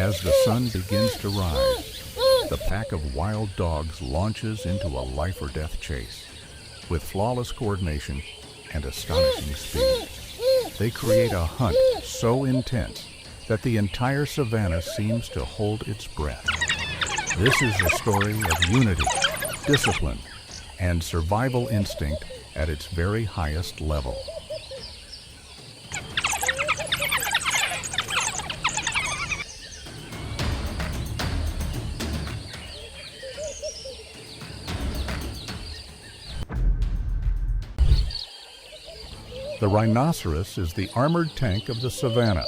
As the sun begins to rise, the pack of wild dogs launches into a life-or-death chase. With flawless coordination and astonishing speed, they create a hunt so intense that the entire savanna seems to hold its breath. This is a story of unity, discipline, and survival instinct at its very highest level. The rhinoceros is the armored tank of the savanna,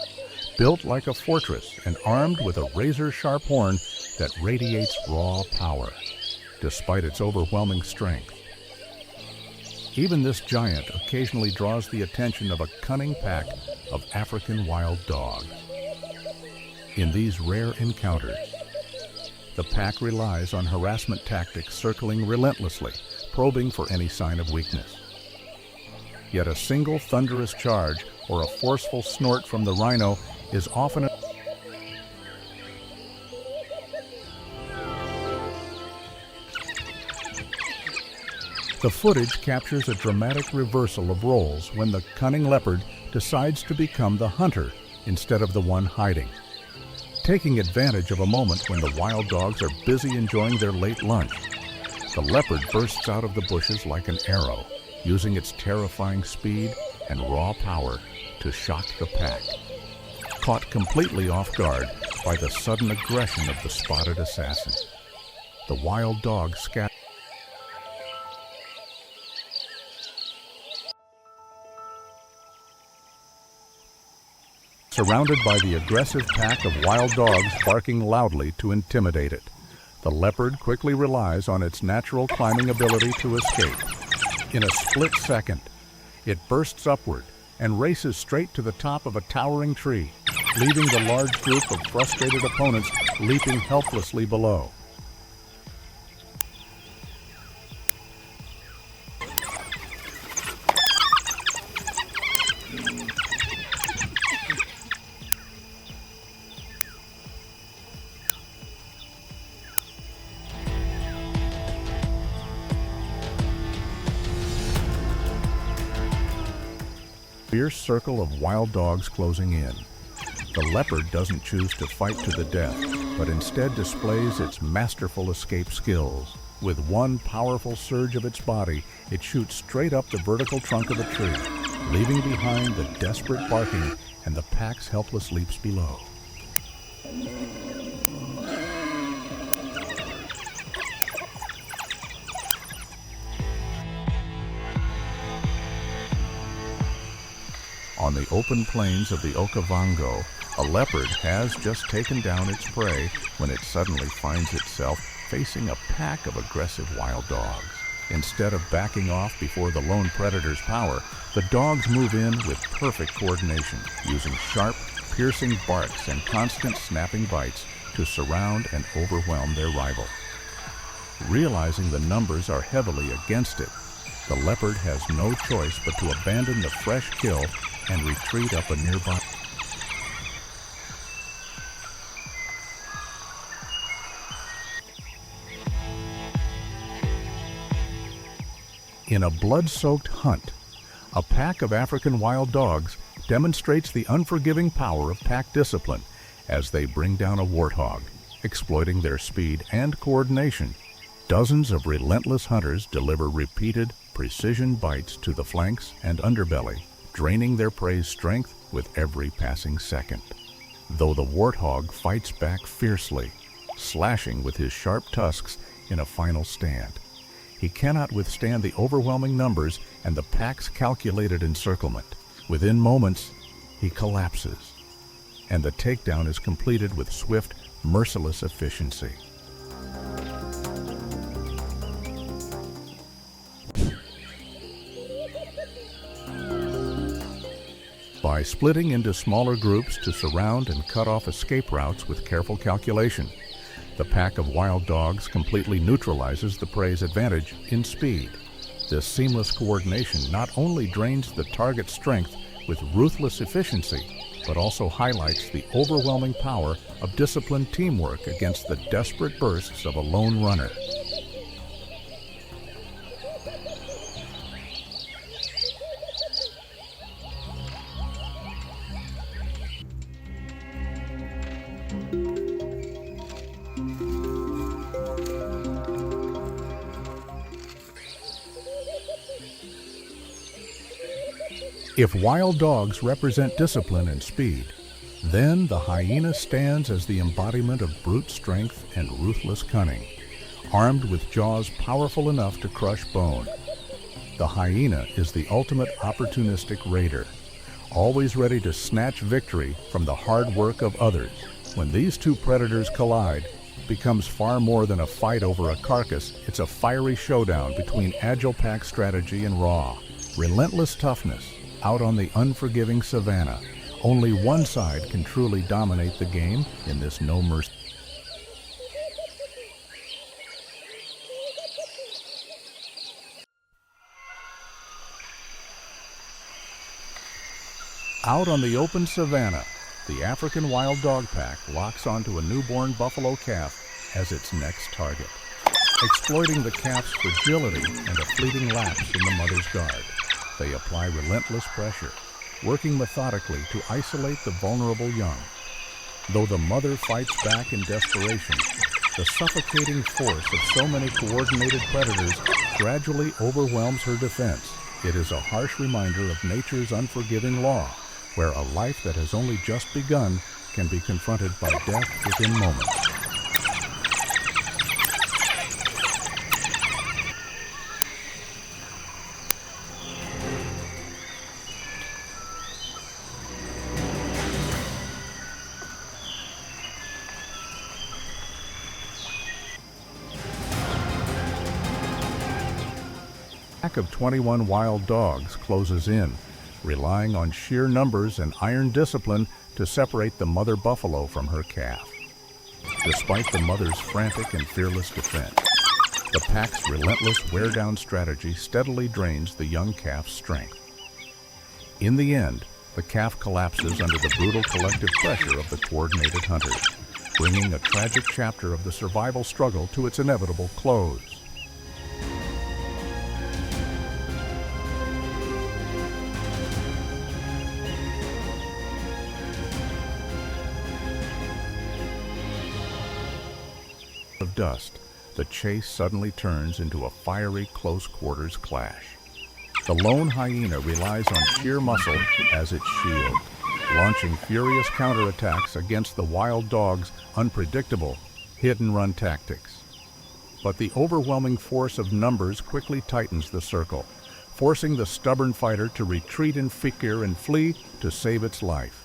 built like a fortress and armed with a razor-sharp horn that radiates raw power, despite its overwhelming strength. Even this giant occasionally draws the attention of a cunning pack of African wild dogs. In these rare encounters, the pack relies on harassment tactics, circling relentlessly, probing for any sign of weakness. Yet a single thunderous charge or a forceful snort from the rhino is often The footage captures a dramatic reversal of roles when the cunning leopard decides to become the hunter instead of the one hiding. Taking advantage of a moment when the wild dogs are busy enjoying their late lunch, the leopard bursts out of the bushes like an arrow, using its terrifying speed and raw power to shock the pack. Caught completely off guard by the sudden aggression of the spotted assassin, the wild dog scatters. Surrounded by the aggressive pack of wild dogs barking loudly to intimidate it, the leopard quickly relies on its natural climbing ability to escape. In a split second, it bursts upward and races straight to the top of a towering tree, leaving the large group of frustrated opponents leaping helplessly below. Fierce circle of wild dogs closing in. The leopard doesn't choose to fight to the death, but instead displays its masterful escape skills. With one powerful surge of its body, it shoots straight up the vertical trunk of a tree, leaving behind the desperate barking and the pack's helpless leaps below. On the open plains of the Okavango, a leopard has just taken down its prey when it suddenly finds itself facing a pack of aggressive wild dogs. Instead of backing off before the lone predator's power, the dogs move in with perfect coordination, using sharp, piercing barks and constant snapping bites to surround and overwhelm their rival. Realizing the numbers are heavily against it, the leopard has no choice but to abandon the fresh kill and retreat up a nearby. In a blood-soaked hunt, a pack of African wild dogs demonstrates the unforgiving power of pack discipline as they bring down a warthog. Exploiting their speed and coordination, dozens of relentless hunters deliver repeated, precision bites to the flanks and underbelly, draining their prey's strength with every passing second. Though the warthog fights back fiercely, slashing with his sharp tusks in a final stand, he cannot withstand the overwhelming numbers and the pack's calculated encirclement. Within moments, he collapses, and the takedown is completed with swift, merciless efficiency. By splitting into smaller groups to surround and cut off escape routes with careful calculation, the pack of wild dogs completely neutralizes the prey's advantage in speed. This seamless coordination not only drains the target's strength with ruthless efficiency, but also highlights the overwhelming power of disciplined teamwork against the desperate bursts of a lone runner. If wild dogs represent discipline and speed, then the hyena stands as the embodiment of brute strength and ruthless cunning, armed with jaws powerful enough to crush bone. The hyena is the ultimate opportunistic raider, always ready to snatch victory from the hard work of others. When these two predators collide, it becomes far more than a fight over a carcass. It's a fiery showdown between agile pack strategy and raw, relentless toughness. Out on the unforgiving savanna, only one side can truly dominate the game in this no mercy. Out on the open savanna, the African wild dog pack locks onto a newborn buffalo calf as its next target, exploiting the calf's fragility and a fleeting lapse in the mother's guard. They apply relentless pressure, working methodically to isolate the vulnerable young. Though the mother fights back in desperation, the suffocating force of so many coordinated predators gradually overwhelms her defense. It is a harsh reminder of nature's unforgiving law, where a life that has only just begun can be confronted by death within moments. Pack of 21 wild dogs closes in, relying on sheer numbers and iron discipline to separate the mother buffalo from her calf. Despite the mother's frantic and fearless defense, the pack's relentless wear-down strategy steadily drains the young calf's strength. In the end, the calf collapses under the brutal collective pressure of the coordinated hunters, bringing a tragic chapter of the survival struggle to its inevitable close. Of dust, the chase suddenly turns into a fiery close-quarters clash. The lone hyena relies on sheer muscle as its shield, launching furious counterattacks against the wild dog's unpredictable hit-and-run tactics. But the overwhelming force of numbers quickly tightens the circle, forcing the stubborn fighter to retreat in fear and flee to save its life.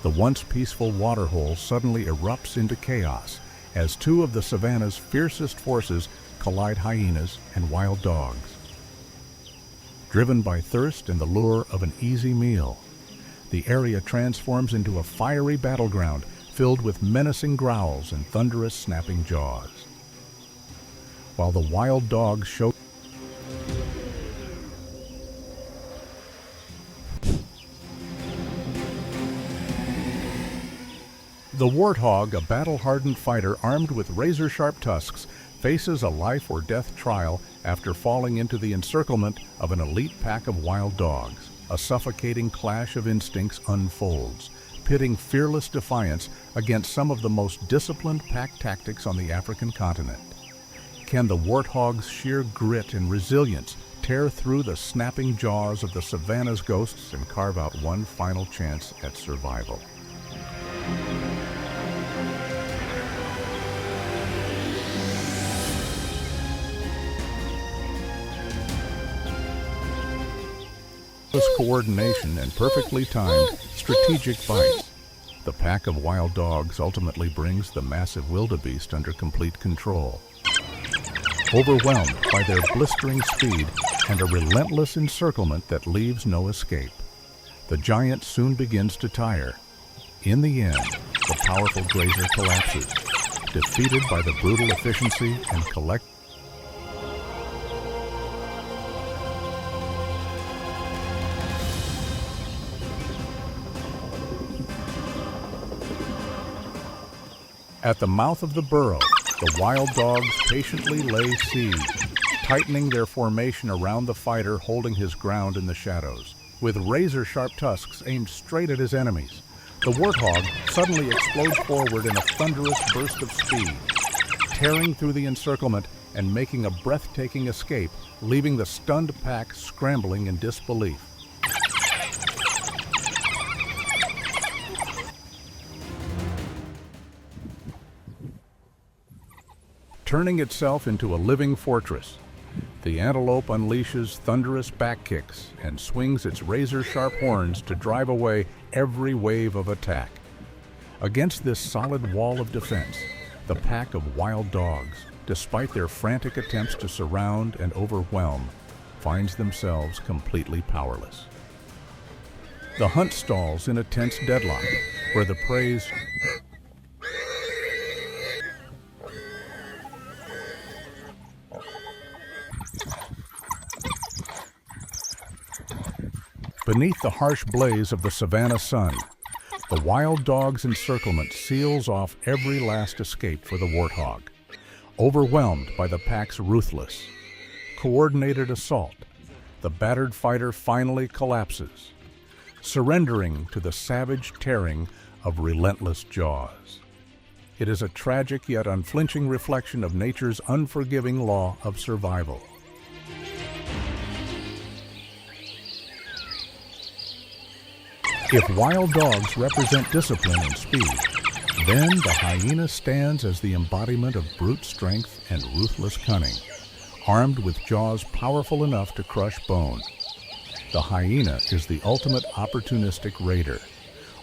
The once peaceful waterhole suddenly erupts into chaos as two of the savanna's fiercest forces collide hyenas and wild dogs. Driven by thirst and the lure of an easy meal, the area transforms into a fiery battleground filled with menacing growls and thunderous snapping jaws. While the wild dogs show the warthog, a battle-hardened fighter armed with razor-sharp tusks, faces a life-or-death trial after falling into the encirclement of an elite pack of wild dogs. A suffocating clash of instincts unfolds, pitting fearless defiance against some of the most disciplined pack tactics on the African continent. Can the warthog's sheer grit and resilience tear through the snapping jaws of the savanna's ghosts and carve out one final chance at survival? Coordination and perfectly timed strategic bites, the pack of wild dogs ultimately brings the massive wildebeest under complete control. Overwhelmed by their blistering speed and a relentless encirclement that leaves no escape, The giant soon begins to tire. In the end, the powerful grazer collapses, defeated by the brutal efficiency and collective. At the mouth of the burrow, the wild dogs patiently lay siege, tightening their formation around the fighter holding his ground in the shadows. With razor-sharp tusks aimed straight at his enemies, the warthog suddenly explodes forward in a thunderous burst of speed, tearing through the encirclement and making a breathtaking escape, leaving the stunned pack scrambling in disbelief. Turning itself into a living fortress, the antelope unleashes thunderous back kicks and swings its razor-sharp horns to drive away every wave of attack. Against this solid wall of defense, the pack of wild dogs, despite their frantic attempts to surround and overwhelm, finds themselves completely powerless. The hunt stalls in a tense deadlock, where the prey's beneath the harsh blaze of the savanna sun, the wild dog's encirclement seals off every last escape for the warthog. Overwhelmed by the pack's ruthless, coordinated assault, the battered fighter finally collapses, surrendering to the savage tearing of relentless jaws. It is a tragic yet unflinching reflection of nature's unforgiving law of survival. If wild dogs represent discipline and speed, then the hyena stands as the embodiment of brute strength and ruthless cunning, armed with jaws powerful enough to crush bone. The hyena is the ultimate opportunistic raider,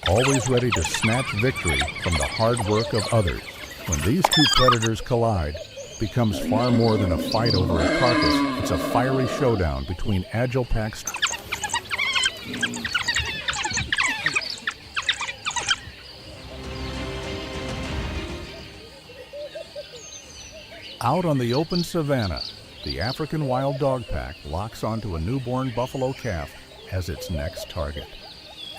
always ready to snatch victory from the hard work of others. When these two predators collide, it becomes far more than a fight over a carcass. It's a fiery showdown between agile packs. Out on the open savanna, the African wild dog pack locks onto a newborn buffalo calf as its next target,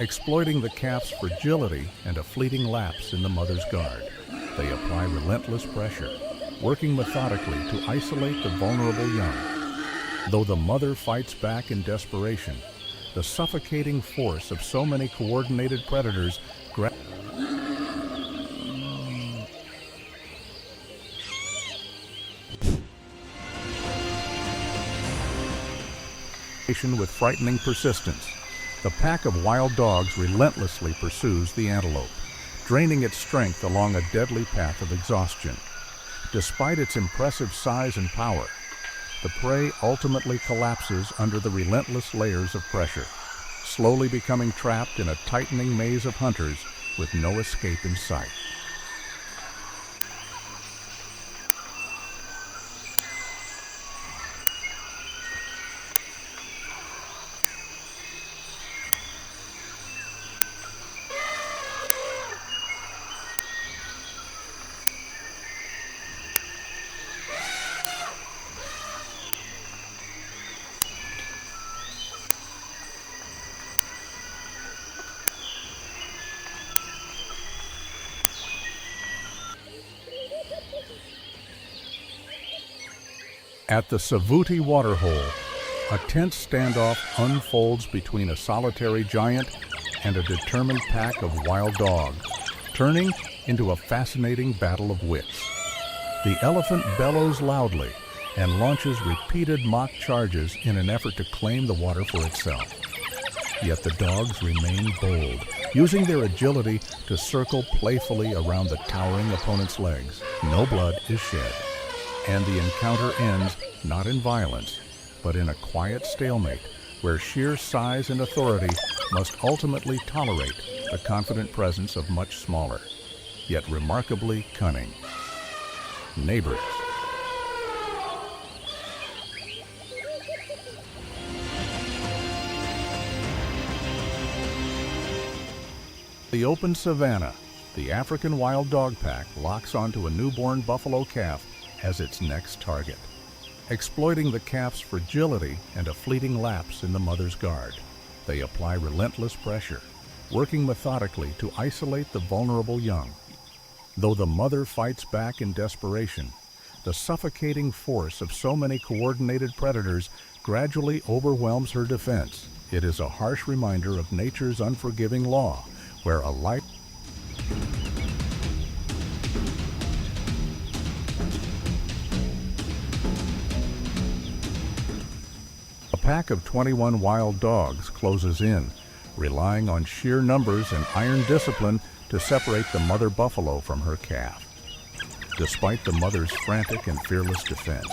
exploiting the calf's fragility and a fleeting lapse in the mother's guard. They apply relentless pressure, working methodically to isolate the vulnerable young. Though the mother fights back in desperation, the suffocating force of so many coordinated predators with frightening persistence. The pack of wild dogs relentlessly pursues the antelope, draining its strength along a deadly path of exhaustion. Despite its impressive size and power, the prey ultimately collapses under the relentless layers of pressure, slowly becoming trapped in a tightening maze of hunters with no escape in sight. At the Savuti waterhole, a tense standoff unfolds between a solitary giant and a determined pack of wild dogs, turning into a fascinating battle of wits. The elephant bellows loudly and launches repeated mock charges in an effort to claim the water for itself. Yet the dogs remain bold, using their agility to circle playfully around the towering opponent's legs. No blood is shed, and the encounter ends not in violence, but in a quiet stalemate where sheer size and authority must ultimately tolerate the confident presence of much smaller, yet remarkably cunning neighbors. The open savanna, the African wild dog pack locks onto a newborn buffalo calf as its next target, exploiting the calf's fragility and a fleeting lapse in the mother's guard. They apply relentless pressure, working methodically to isolate the vulnerable young. Though the mother fights back in desperation, the suffocating force of so many coordinated predators gradually overwhelms her defense. It is a harsh reminder of nature's unforgiving law, where a life A pack of 21 wild dogs closes in, relying on sheer numbers and iron discipline to separate the mother buffalo from her calf. Despite the mother's frantic and fearless defense,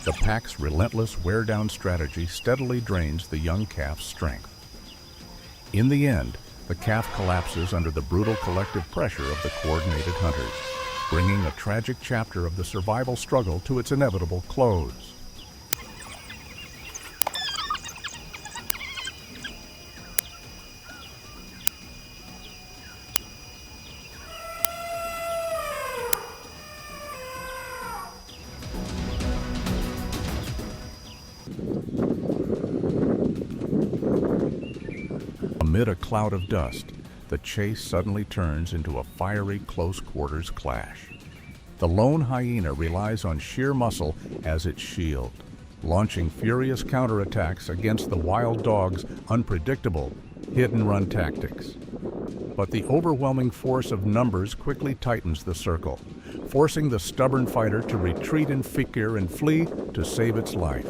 the pack's relentless wear-down strategy steadily drains the young calf's strength. In the end, the calf collapses under the brutal collective pressure of the coordinated hunters, bringing a tragic chapter of the survival struggle to its inevitable close. Amid a cloud of dust, the chase suddenly turns into a fiery close-quarters clash. The lone hyena relies on sheer muscle as its shield, launching furious counterattacks against the wild dog's unpredictable hit-and-run tactics. But the overwhelming force of numbers quickly tightens the circle, forcing the stubborn fighter to retreat in fear and flee to save its life.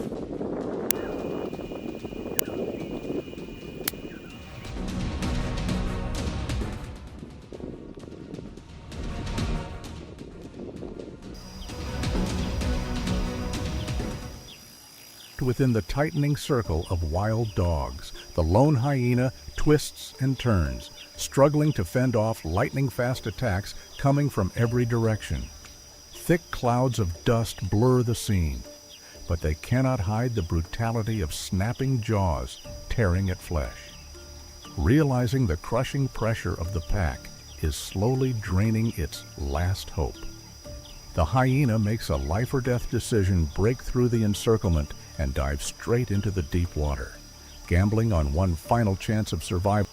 Within the tightening circle of wild dogs, the lone hyena twists and turns, struggling to fend off lightning-fast attacks coming from every direction. Thick clouds of dust blur the scene, but they cannot hide the brutality of snapping jaws tearing at flesh. Realizing the crushing pressure of the pack is slowly draining its last hope, the hyena makes a life-or-death decision, break through the encirclement, and dive straight into the deep water, gambling on one final chance of survival.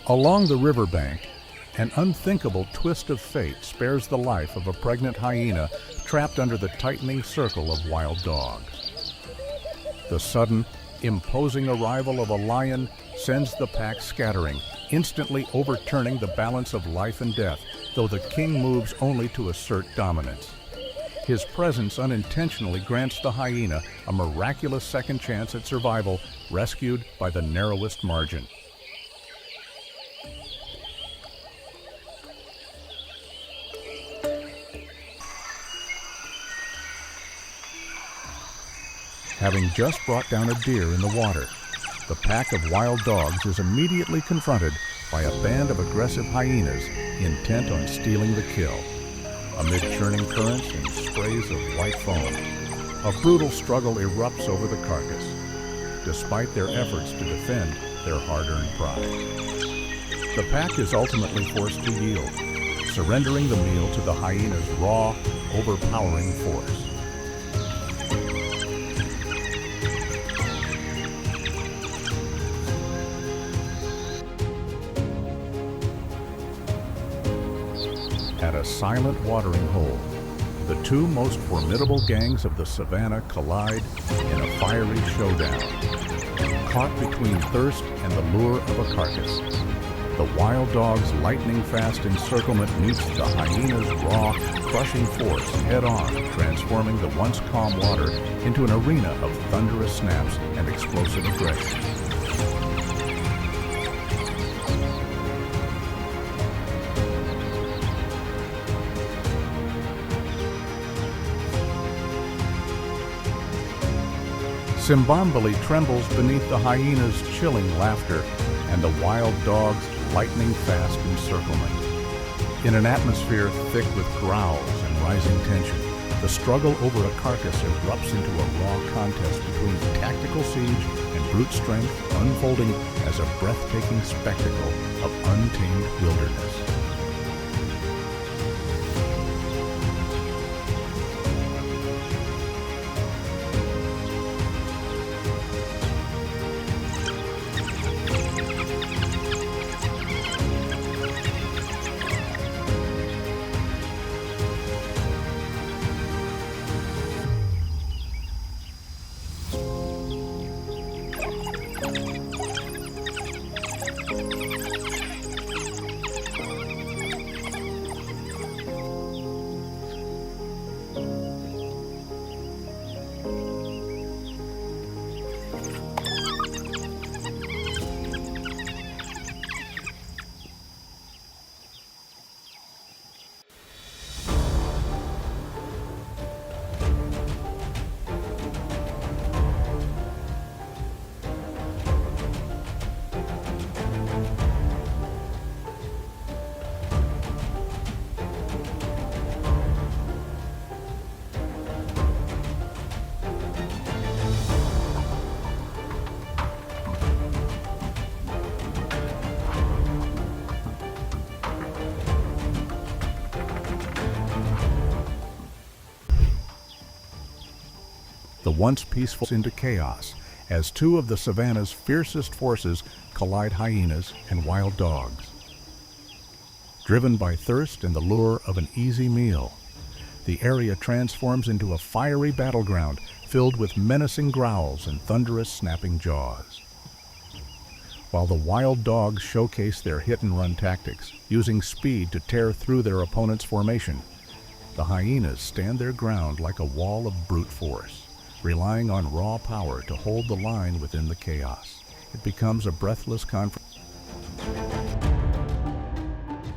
Along the riverbank, an unthinkable twist of fate spares the life of a pregnant hyena trapped under the tightening circle of wild dogs. The sudden, imposing arrival of a lion sends the pack scattering, instantly overturning the balance of life and death, though the king moves only to assert dominance. His presence unintentionally grants the hyena a miraculous second chance at survival, rescued by the narrowest margin. Having just brought down a deer in the water, the pack of wild dogs is immediately confronted by a band of aggressive hyenas intent on stealing the kill. Amid churning currents and sprays of white foam, a brutal struggle erupts over the carcass, despite their efforts to defend their hard-earned prize. The pack is ultimately forced to yield, surrendering the meal to the hyena's raw, overpowering force. At a silent watering hole, the two most formidable gangs of the savannah collide in a fiery showdown, caught between thirst and the lure of a carcass. The wild dog's lightning-fast encirclement meets the hyena's raw, crushing force head-on, transforming the once calm water into an arena of thunderous snaps and explosive aggression. Simbambali trembles beneath the hyena's chilling laughter and the wild dog's lightning-fast encirclement. In an atmosphere thick with growls and rising tension, the struggle over a carcass erupts into a raw contest between tactical siege and brute strength, unfolding as a breathtaking spectacle of untamed wilderness. The once peaceful into chaos as two of the savanna's fiercest forces collide: hyenas and wild dogs. Driven by thirst and the lure of an easy meal, the area transforms into a fiery battleground filled with menacing growls and thunderous snapping jaws. While the wild dogs showcase their hit-and-run tactics, using speed to tear through their opponent's formation, the hyenas stand their ground like a wall of brute force, relying on raw power to hold the line within the chaos. It becomes a breathless confrontation.